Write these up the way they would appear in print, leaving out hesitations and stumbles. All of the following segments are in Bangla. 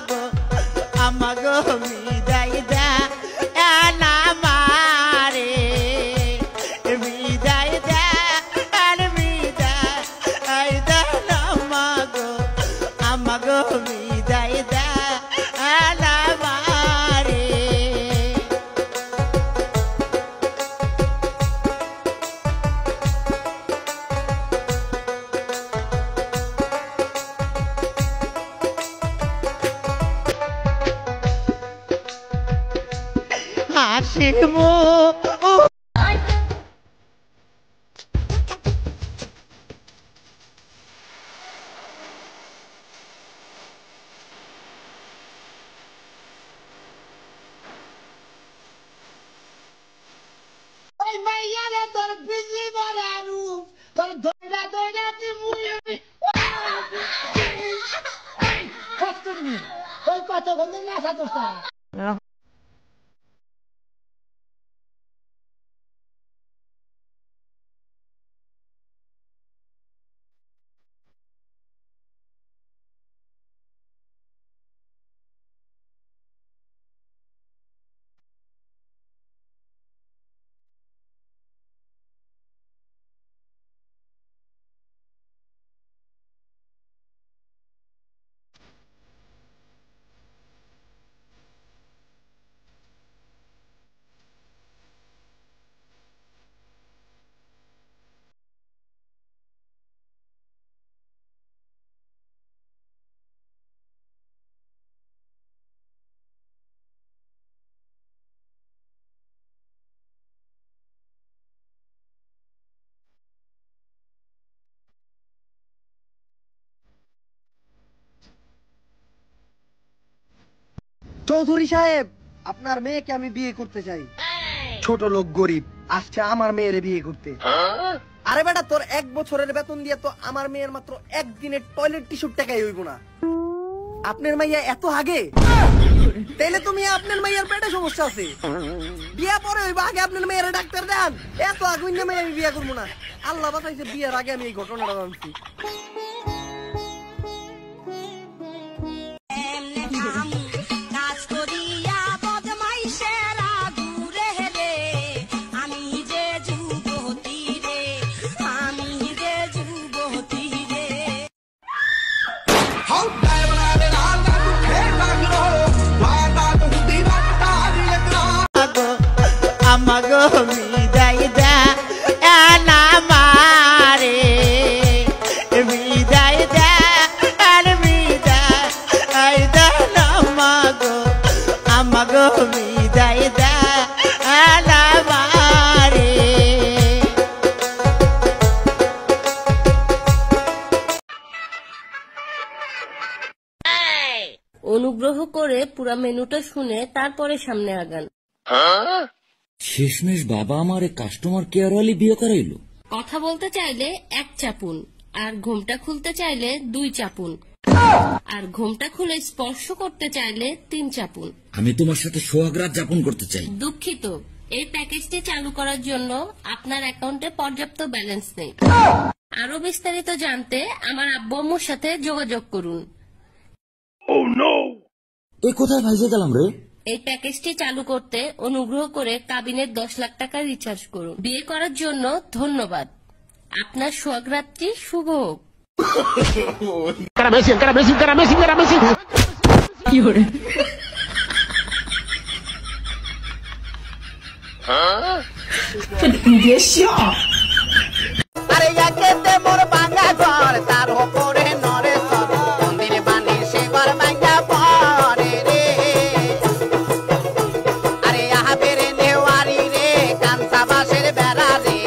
আমাগো আমাগো বিদায় দা না মারে বিদায় দা আর বিদায় দা না মাগো আমাগো বিদায় দা না মারে হাসিমু তোর বিজি বরারু তোর দইরা দইরা মুই কষ্ট নি ওই কত গন্ধ না সাতটা চৌধুরী সাহেব, আপনার মেয়েকে আমি বিয়ে করতে চাই। ছোট লোক, গরিব, আসছে আমার মেয়েরে বিয়ে করতে। আরে বেটা, তোর 1 বছরের বেতন দিয়ে তো আমার মেয়ের মাত্র একদিনের টয়লেট টিস্যুর টাকাই হইব না। আপনার মাইয়া এত আগে? তাইলে তুমি আপনার মাইয়ার পেটে সমস্যা আছে। বিয়া পরে হইব, আগে আপনার মেয়ের ডাক্তার দেন। এত আগুন না মেয়ে আমি বিয়া করবো না। আল্লাহ বাঁচাইছে, বিয়ের আগে আমি এই ঘটনাটা জানছি। আমাগো বিদায় দা না মারে বিদায় দা আর বিদায় দা না মাগো আমাগো বিদায় দা না মারে অনুগ্রহ করে পুরো মেনুটা শুনে তারপরে সামনে আগান। শেষমেশ বাবা আমার কাস্টমার কেয়ার ওয়ালি বিয়ে করাইলো। কথা বলতে চাইলে 1 চাপুন, আর ঘোমটা খুলতে চাইলে 2 চাপুন, আর ঘোমটা খুলে স্পর্শ করতে চাইলে 3 চাপুন। আমি তোমার সাথে সোহাগ রাত যাপন করতে চাই। দুঃখিত, এই প্যাকেজটি চালু করার জন্য আপনার অ্যাকাউন্টে পর্যাপ্ত ব্যালেন্স নেই। আরো বিস্তারিত জানতে আমার আব্বু আম্মুর সাথে যোগাযোগ করুন। এ কোথায় ভাইজে গেলাম রে? এই প্যাকেজটি চালু করতে অনুগ্রহ করে কাবিনের 10 লাখ টাকা রিচার্জ করুন। বিয়ে করার জন্য ধন্যবাদ। আপনার সোহাগরাত্রি শুভ হোক। আরে একেতে মোর ভাঙা ঘর, তার উপরে নরে সর মন্দির বানি সে ঘর ভাঙা পড়ে রে। আরে আহাবের নেওয়ারি রে, কাঞ্চা বাসের বেড়া রে।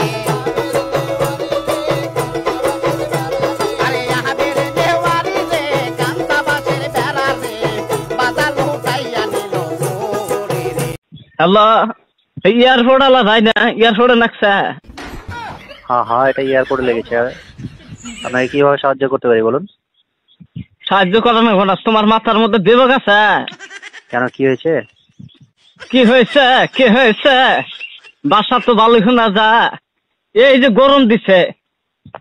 আরে আহাবের নেওয়ারি রে, কাঞ্চা বাসের বেড়া রে। বাজার লুটাইয়া নিল চোরে রে। আল্লাহ, এয়ারপোর্ট আলা ভাই না, এয়ারপোর্টে নাকছে। হ্যাঁ হ্যাঁ, এটা এয়ারপোর্টে লেগেছে। আপনাকে কিভাবে সাহায্য করতে পারি বলুন? সাহায্য করা না ঘটাস, তোমার মাথার মধ্যে দেব গেছে। কেন, কি হয়েছে? কি হয়েছে কি হয়েছে? বাসা তো ভালো শোনা যা। এই যে গরম দিছে,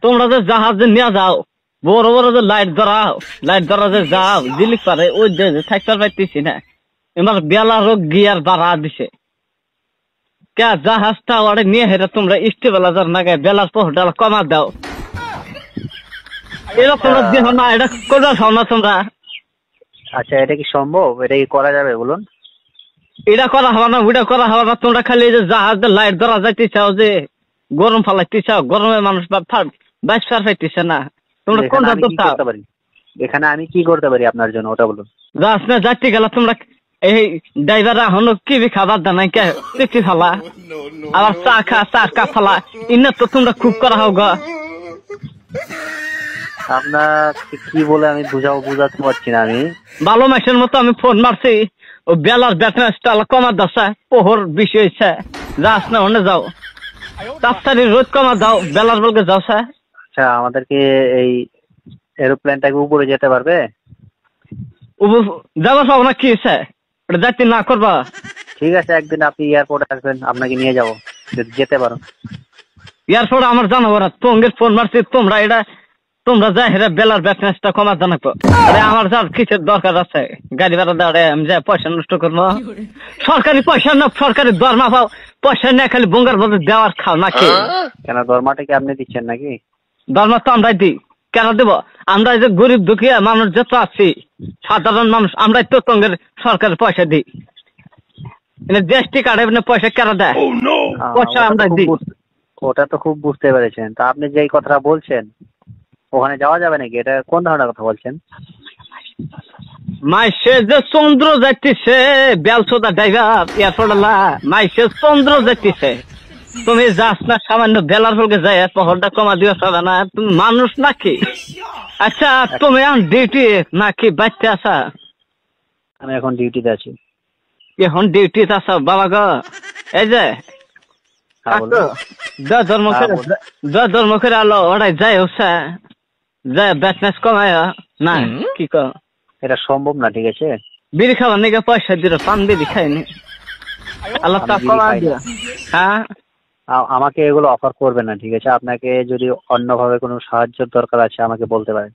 তোমরা যে জাহাজে নিয়ে যাও, বড় বড় যে লাইট ধরা যে যাও দিল্লি পারে ওই যে থাকতে পারতেছি না। এবার বেলা রোগ গিয়ার বাড়া দিছে কে জাহাজটা ওরে নিয়ে হেরে তোমরা ইস্টেবেলা যার নাগে বেলার পহরটা কমা দাও। এরা তোমরা দেহ না, এটা কোথা খাও না তোমরা? আচ্ছা, এটা কি সম্ভব? এটা কি করা যাবে বলুন? এটা করা হবে না, ওইটা করা হবে না। তোমরা খালি যে জাহাজের লাইট ধরা যাইতে চাও, যে গরম ফালাইতে চাও, গরমে মানুষ বাইশ ফার পাইতেছে না। তোমরা কোন করতে পারি? এখানে আমি কি করতে পারি আপনার জন্য ওটা বলুন। যাস না যাইতে গেলে তোমরা এই ড্রাইভার এখনো কি খাবার দেয় নাই কে পিঠি ফালা, আবার চা কা ফালা, ইন্না তো তোমরা খুব করা হোক। আপনার কি বলে আমি বুঝাতে পারছি না। আমি ভালো মাসের মতো আমি ফোন মারছি, ও বেলার ব্যাটনেসটা কমা দাসা, পোহর বেশি হয়েছে, যাস না ওনে যাও, তাড়াতাড়ি রোদ কমা দাও, বেলার বলকে যাও স্যার। আচ্ছা, আমাদেরকে এই এরোপ্লেনটাকে উপরে যেতে পারবে? যাবো সব না কি স্যার, ওটা যাইতে না করবা? ঠিক আছে, একদিন আপনি এয়ারপোর্টে আসবেন, আপনাকে নিয়ে যাবো, যদি যেতে পারো। এয়ারপোর্ট আমার জানাবো না, তোমাদের ফোন মারছি, তোমরা যাই হেরে বেলার ব্যাটনেসটা কমা জানাবো। আরে আমার যার কিসের দরকার আছে, গাড়ি ভাড়া দাঁড়ে আমি যাই পয়সা নষ্ট করবো? সরকারি পয়সা না, সরকারি দরমা পাও, পয়সা নিয়ে খালি বঙ্গার বলে দেওয়ার খাও নাকি? কেন, দরমাটা কি আপনি দিচ্ছেন নাকি? দরমা তো আমরাই দিই, কেন দেবো? আমরা এই যে গরিব দুঃখী মানুষ যত আছি, সাধারণ মানুষ, আমরাই তো তোমাদের সরকারের পয়সা দিই। জিএসটি কার্ডে পয়সা কেন দেয়? পয়সা আমরা দিই। ওটা তো খুব বুঝতে পেরেছেন। তা আপনি যেই কথাটা বলছেন ওখানে যাওয়া যাবে নাকি? এটা কোন ধরনের কথা বলছেন? মাইসে যে চন্দ্র যাইতেছে, বেলসোদা ড্রাইভার এয়ারপোর্ট মাইসে চন্দ্র যাইতেছে, তুমি যাস না সামান্য বেলার ফলকে যাই পহরটা কমা দিও হবে না? তুমি মানুষ নাকি? আচ্ছা, তুমি এখন ডিউটি নাকি বাচ্চা আসা? আমি এখন ডিউটিতে আছি। এখন ডিউটিতে আসা বাবা গো? এই যে ধর্ম করে আলো ওটাই যাই হচ্ছে, যাই ব্যাটনেস কমায় না কি কর? এটা সম্ভব না, ঠিক আছে? বিড়ি খাবার নাকি পয়সা দিল, পান বিড়ি খাইনি, আল্লাহ তা কমা দিয়া। হ্যাঁ, আমাকে এগুলো অফার করবেন না, ঠিক আছে? আপনাকে যদি অন্যভাবে কোনো সাহায্যের দরকার আছে আমাকে বলতে পারেন।